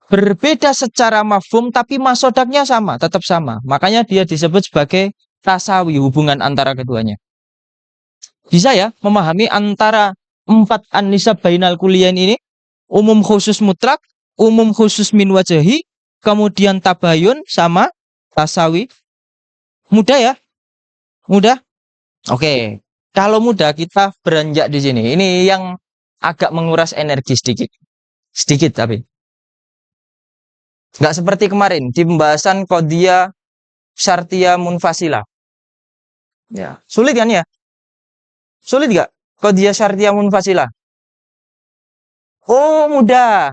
Berbeda secara mafhum tapi masodaknya sama, tetap sama. Makanya dia disebut sebagai tasawi, hubungan antara keduanya. Bisa ya memahami antara 4 an-nisab bainal kulian ini? Umum khusus mutlak, umum khusus min wajahi, kemudian tabayun sama tasawi. Mudah ya? Mudah? Oke. Kalau mudah kita beranjak di sini. Ini yang agak menguras energi sedikit. Sedikit tapi. Nggak seperti kemarin di pembahasan qadhiyah syartiyah munfasilah. Ya, sulit kan ya? Sulit nggak? Qadhiyah syartiyah munfasilah. Oh, mudah.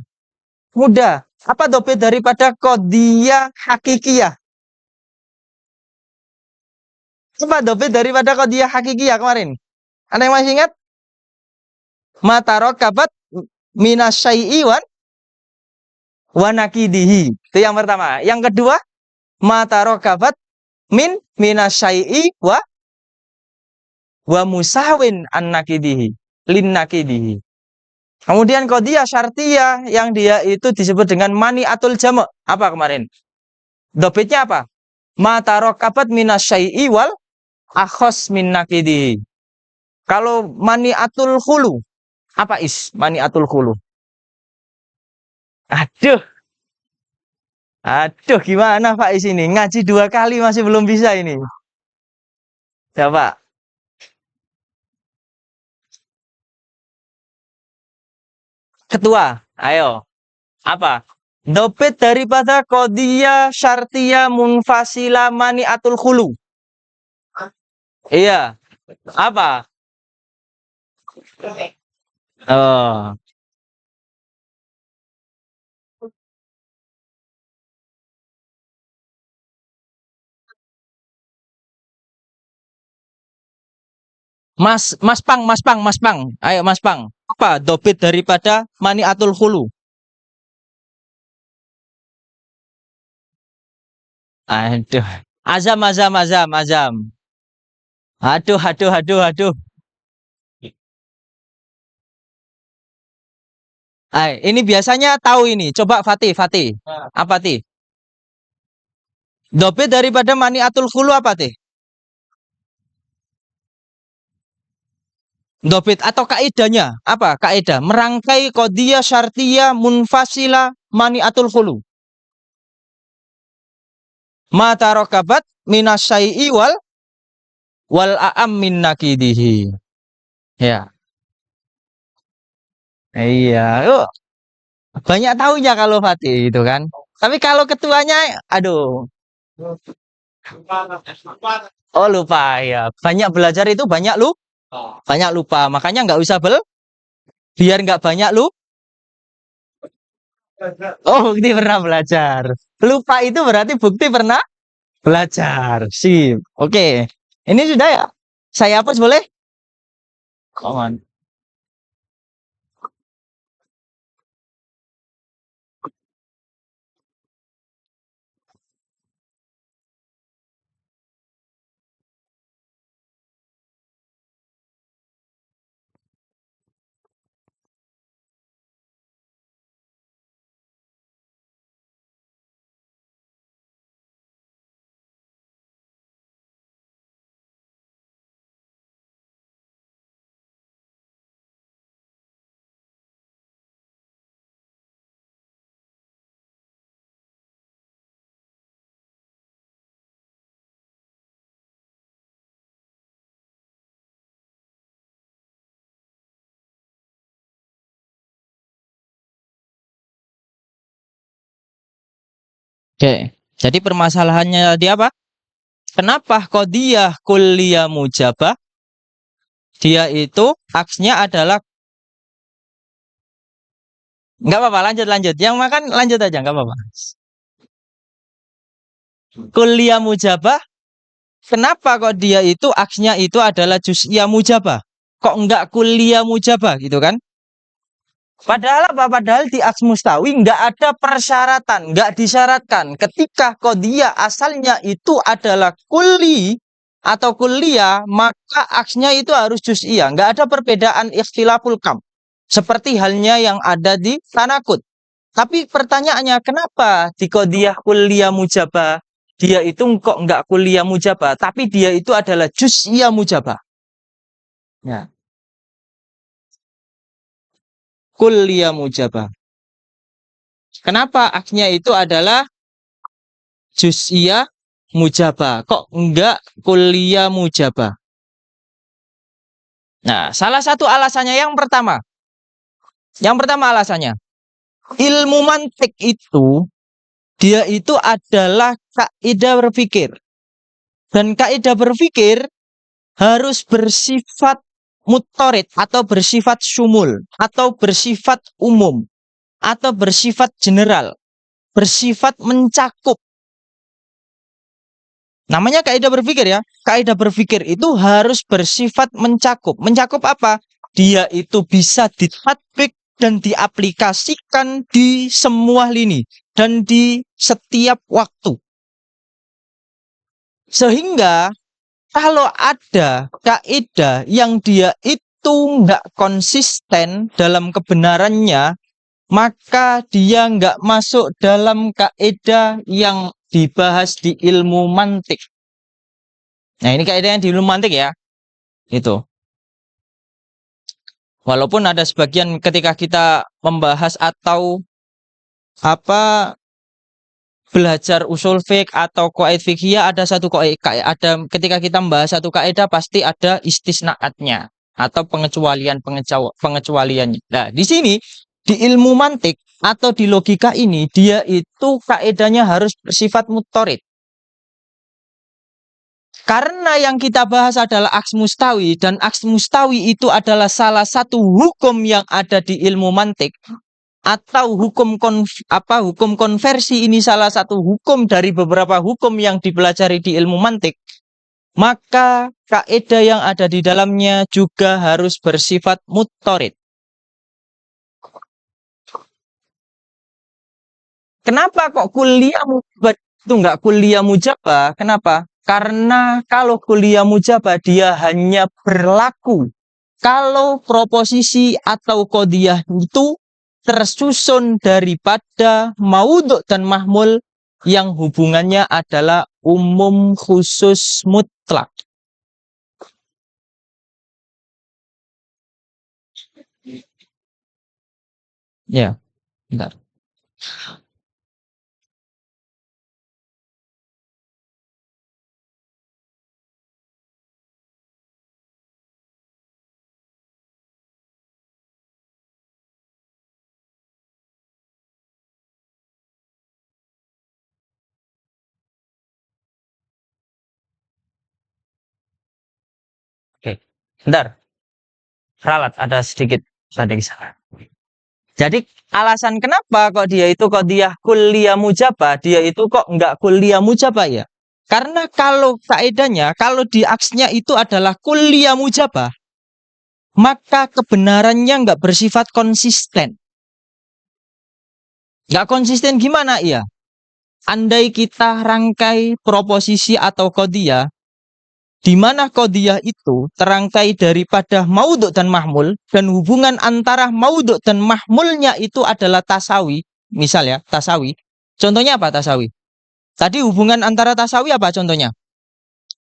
Mudah. Apa dope daripada qadhiyah hakikiyah? Apa dope daripada qadhiyah hakikiyah kemarin? Ada yang masih ingat? Matarakabat minasyai'i wa nakidihi. Itu yang pertama. Yang kedua, matarakabat minasyai'i wa musawin an nakidihi. Lin nakidihi. Kemudian qadhiyah syartiyah yang dia itu disebut dengan mani'atul jama'. Apa kemarin? Dobitnya apa? Matarakabat minasyai'i wal akhos min nakidihi. Kalau mani'atul khulu, apa mani'atul khulu? Aduh. Aduh, gimana Pak Is ini? Ngaji 2 kali masih belum bisa ini. Coba. Ketua, ayo. Apa? Dobit daripada qadhiyah syartiyah munfasilah mani'atul khulu. Iya. Apa? Oh. Mas Pang. Ayo Mas Pang. Apa dobit daripada mani'atul khulu? Aduh. Azam. Aduh. Ini biasanya tahu ini. Coba Fatih. Apa Tih? Dobit daripada maniatul khulu apa Tih? Dobit atau kaidahnya apa? Kaidah merangkai qadiyah syartiyah munfasila maniatul khulu. Ma tarakabat minasyai'i wal a'am min nakidihi. Ya. Iya, yuk. Banyak tahunya kalau Fatih itu kan. Tapi kalau ketuanya, aduh. Oh lupa ya. Banyak belajar itu banyak lupa. Makanya nggak usah biar nggak banyak Oh bukti pernah belajar. Lupa itu berarti bukti pernah belajar. Sip. Oke. Ini sudah ya. Saya hapus boleh? Kawan. Oke. Jadi permasalahannya di apa? Kenapa qadiyah kulliyah mujabah? Dia itu aksnya adalah nggak apa-apa lanjut. Yang makan lanjut aja nggak apa-apa. Kulliyah mujabah. Kenapa kok dia itu aksnya itu adalah juz'iyah mujabah? Kok enggak kulliyah mujabah gitu kan? Padahal apa? Padahal di aks mustawi nggak ada persyaratan, nggak disyaratkan. Ketika qadiyah asalnya itu adalah kulli atau kulliyah, maka aksnya itu harus juz'iyah. Nggak ada perbedaan ikhtilaful kam. Seperti halnya yang ada di tanakut. Tapi pertanyaannya, kenapa di qadiyah kulliyah mujabah dia itu kok nggak kulliyah mujabah, tapi dia itu adalah juz'iyah mujabah. Ya. Kulliyah mujabah. Kenapa aksnya itu adalah juz'iyah mujabah? Kok enggak kulliyah mujabah? Nah, salah satu alasannya yang pertama. Yang pertama alasannya, ilmu mantik itu dia itu adalah kaidah berpikir. Dan kaidah berpikir harus bersifat mutorid atau bersifat syumul atau bersifat umum atau bersifat general, bersifat mencakup. Namanya kaidah berpikir ya. Kaidah berpikir itu harus bersifat mencakup. Mencakup apa? Dia itu bisa ditatbik dan diaplikasikan di semua lini dan di setiap waktu. Sehingga kalau ada kaidah yang dia itu nggak konsisten dalam kebenarannya, maka dia nggak masuk dalam kaidah yang dibahas di ilmu mantik. Nah ini kaidah yang di ilmu mantik ya. Itu. Walaupun ada sebagian ketika kita membahas atau belajar usul fiqh atau qaid fiqhiyah, ada satu ada ketika kita membahas satu kaidah pasti ada istisnaatnya atau pengecualiannya. Nah, di sini di ilmu mantik atau di logika ini dia itu kaidahnya harus bersifat mutorid. Karena yang kita bahas adalah aks mustawi dan aks mustawi itu adalah salah satu hukum yang ada di ilmu mantik atau hukum konversi ini salah satu hukum dari beberapa hukum yang dipelajari di ilmu mantik, maka kaidah yang ada di dalamnya juga harus bersifat mutorid. Kenapa kok kuliah mujabah itu enggak kuliah mujabah? Kenapa? Karena kalau kuliah mujabah dia hanya berlaku kalau proposisi atau qadiyah itu tersusun daripada maudhu' dan mahmul yang hubungannya adalah umum khusus mutlak. Ya, bentar. Oke, bentar. Ralat, ada sedikit tadi salah. Jadi alasan kenapa kok dia itu qadiyah kulliyah mujabah, dia itu kok enggak kulliyah mujabah ya? Karena kalau kaedahnya, kalau di aksnya itu adalah kulliyah mujabah, maka kebenarannya enggak bersifat konsisten. Enggak konsisten gimana ya? Andai kita rangkai proposisi atau qadiyah, di mana qadiyah itu terangkai daripada maudhu' dan mahmul, dan hubungan antara maudhu' dan mahmulnya itu adalah tasawi. Misal ya, tasawi. Contohnya apa tasawi? Tadi hubungan antara tasawi apa contohnya?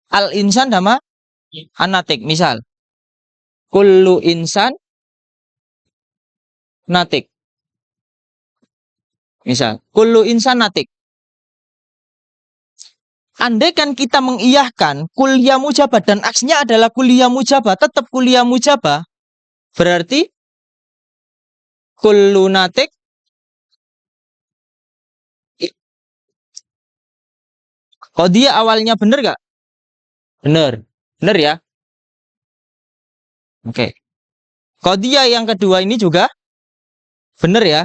Al-insan sama anatik. Misal, kullu insan natik. Misal, kullu insan natik. Andai kan kita mengiyahkan kulliyah mujabah dan aksnya adalah kulliyah mujabah, tetap kulliyah mujabah, berarti kullu natik qadiyah awalnya bener gak? Bener. Bener ya? Oke. Qadiyah yang kedua ini juga bener ya?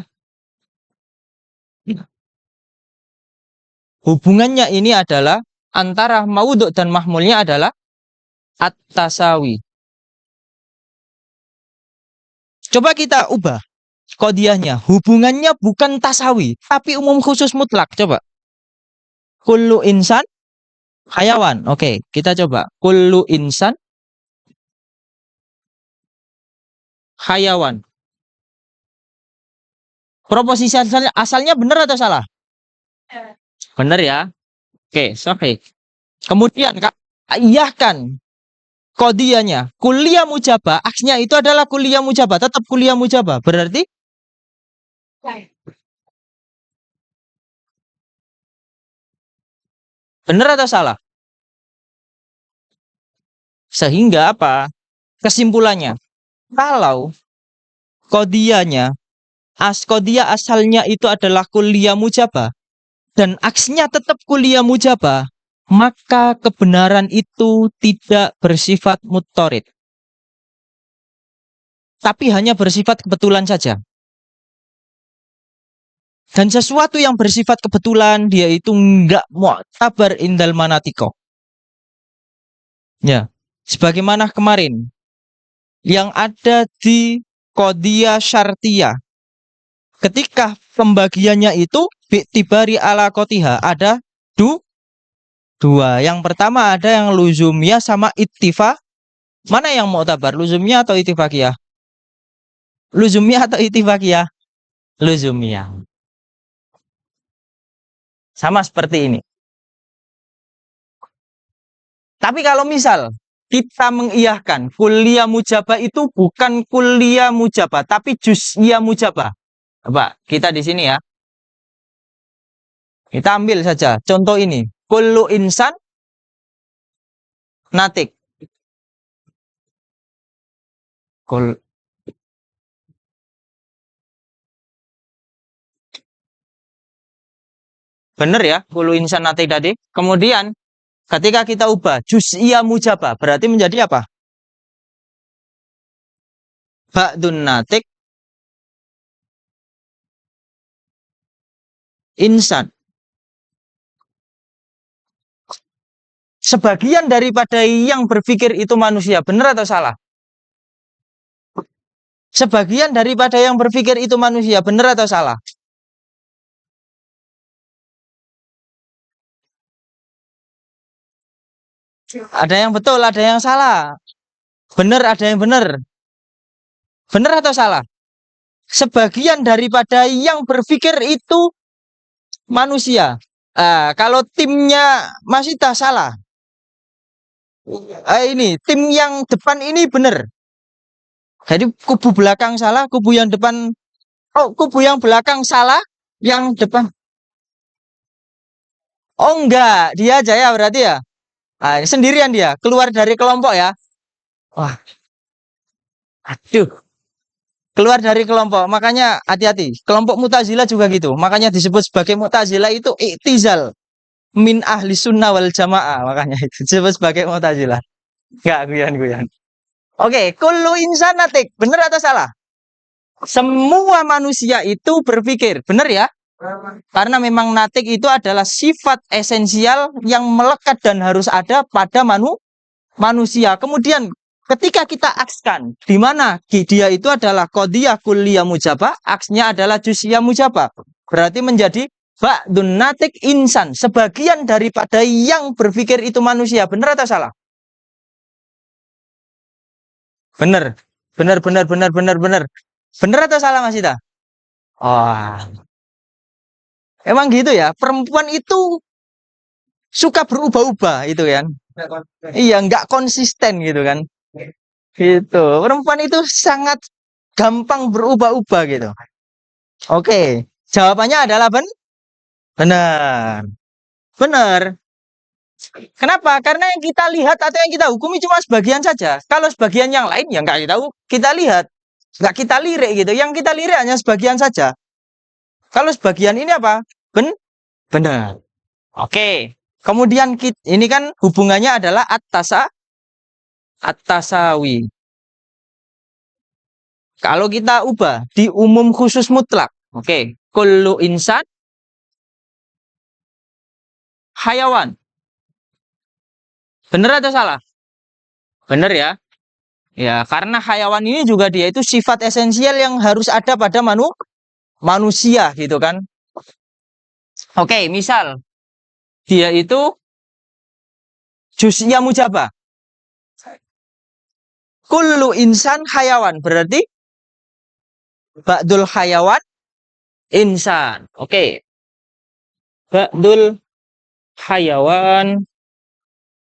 Hubungannya ini adalah antara maudhu' dan mahmulnya adalah at-tasawi. Coba kita ubah qadiyahnya. Hubungannya bukan tasawi, tapi umum khusus mutlak. Coba. Kullu insan hayawan. Oke, kita coba. Kullu insan hayawan. Proposisi asalnya benar atau salah? Benar ya. Oke, sorry. Kemudian iyahkan qadiyahnya. Kulliyah mujabah, aksnya itu adalah kulliyah mujabah, tetap kulliyah mujabah. Berarti benar atau salah? Sehingga apa? Kesimpulannya, kalau qadiyahnya qadiyah asalnya itu adalah kulliyah mujabah dan aksnya tetap kulliyah mujabah, maka kebenaran itu tidak bersifat muttarid, tapi hanya bersifat kebetulan saja. Dan sesuatu yang bersifat kebetulan dia itu enggak mu'tabar indal manatiko. Ya, sebagaimana kemarin yang ada di qadiyah syartiyah. Ketika pembagiannya itu bi'tibari ala qotiha ada dua. Yang pertama ada yang luzumiyah sama ittifaq. Mana yang mu'tabar? Luzumiyah atau ittifaqiyah? Luzumiyah atau ittifaqiyah? Luzumiyah. Sama seperti ini. Tapi kalau misal kita mengiyahkan kulliyah mujabah itu bukan kulliyah mujabah, tapi juz'iyah mujabah. Coba kita di sini ya. Kita ambil saja contoh ini. Kullu insan natik. Bener ya, kullu insan natik tadi. Kemudian ketika kita ubah juz'iyah mujabah, berarti menjadi apa? Ba'dun natik insan. Sebagian daripada yang berpikir itu manusia, benar atau salah? Sebagian daripada yang berpikir itu manusia, benar atau salah? Ada yang betul, ada yang salah. Benar, ada yang benar. Benar atau salah? sebagian daripada yang berpikir itu manusia. Kalau timnya Mas Ita salah. Ini tim yang depan ini benar. Jadi kubu belakang salah, kubu yang depan, kubu yang belakang salah, yang depan. Oh enggak, dia aja ya berarti ya. Sendirian dia, keluar dari kelompok ya. Wah, aduh, keluar dari kelompok. Makanya hati-hati. Kelompok Mu'tazilah juga gitu. Makanya disebut sebagai Mu'tazilah itu i'tizal min ahli sunnah wal jamaah. Makanya itu disebut sebagai Mu'tazilah. Enggak, guyan-guyan. Oke, kullu insan natik. Benar atau salah? Semua manusia itu berpikir. Benar ya? Karena memang natik itu adalah sifat esensial yang melekat dan harus ada pada manusia. Kemudian ketika kita akskan, di mana dia itu adalah qadiyah kulliyah mujabah, aksnya adalah juz'iyah mujabah. Berarti menjadi ba'dun natik insan. Sebagian daripada yang berpikir itu manusia. Benar atau salah? Benar. Benar. Benar atau salah Mas Ita? Oh, emang gitu ya. Perempuan itu suka berubah-ubah itu kan. Iya, nggak konsisten gitu kan. Gitu. Perempuan itu sangat gampang berubah-ubah gitu. Oke, jawabannya adalah benar. Benar. Kenapa? Karena yang kita lihat atau yang kita hukumi cuma sebagian saja. Kalau sebagian yang lain ya nggak kita lihat. Nggak kita lirik gitu. Yang kita lirik hanya sebagian saja. Kalau sebagian ini apa? Benar. Oke. Kemudian ini kan hubungannya adalah at-tasawi. Kalau kita ubah di umum khusus mutlak. Oke. Kullu insan hayawan. Benar atau salah? Benar ya. Ya, karena hayawan ini juga dia itu sifat esensial yang harus ada pada manusia gitu kan. Oke, misal dia itu juz'iyah mujabah. Kullu insan hayawan. Berarti ba'dul hayawan insan. Oke. Ba'dul hayawan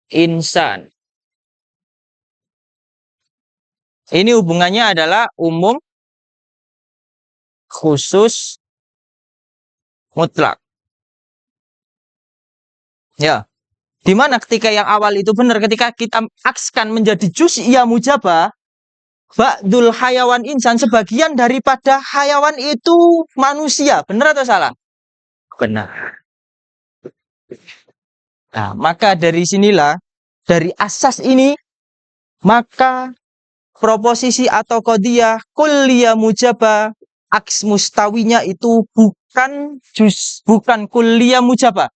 insan. Ini hubungannya adalah umum khusus mutlak. Ya. Dimana ketika yang awal itu benar, ketika kita akskan menjadi juz'iyah mujabah, ba'dul hayawan insan, sebagian daripada hayawan itu manusia. Benar atau salah? Benar. Nah, maka dari sinilah, dari asas ini, maka proposisi atau qadiyah kulliyah mujabah, aks mustawinya itu bukan kulliyah mujabah,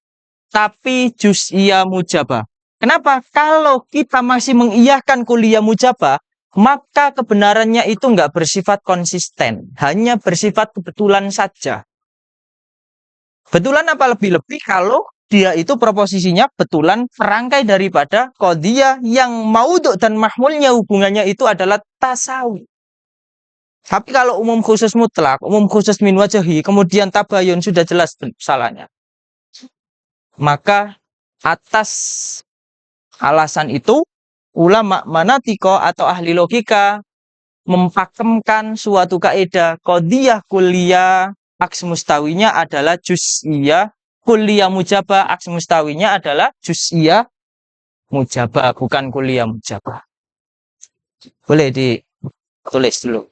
tapi juz'iyah mujabah. Kenapa? Kalau kita masih mengiyahkan kulliyah mujabah, maka kebenarannya itu nggak bersifat konsisten, hanya bersifat kebetulan saja. Betulan apa lebih-lebih kalau dia itu proposisinya betulan serangkai daripada qadiyah yang maudhu' dan mahmulnya hubungannya itu adalah tasawi. Tapi kalau umum khusus mutlak, umum khusus min wajahi, kemudian tabayun sudah jelas salahnya. Maka atas alasan itu ulama manatiko atau ahli logika mempakemkan suatu kaidah qadiyah kulliyah aks mustawinya adalah juz'iyah, kulliyah mujabah aks mustawinya adalah juz'iyah mujabah, bukan kulliyah mujabah. Boleh ditulis dulu.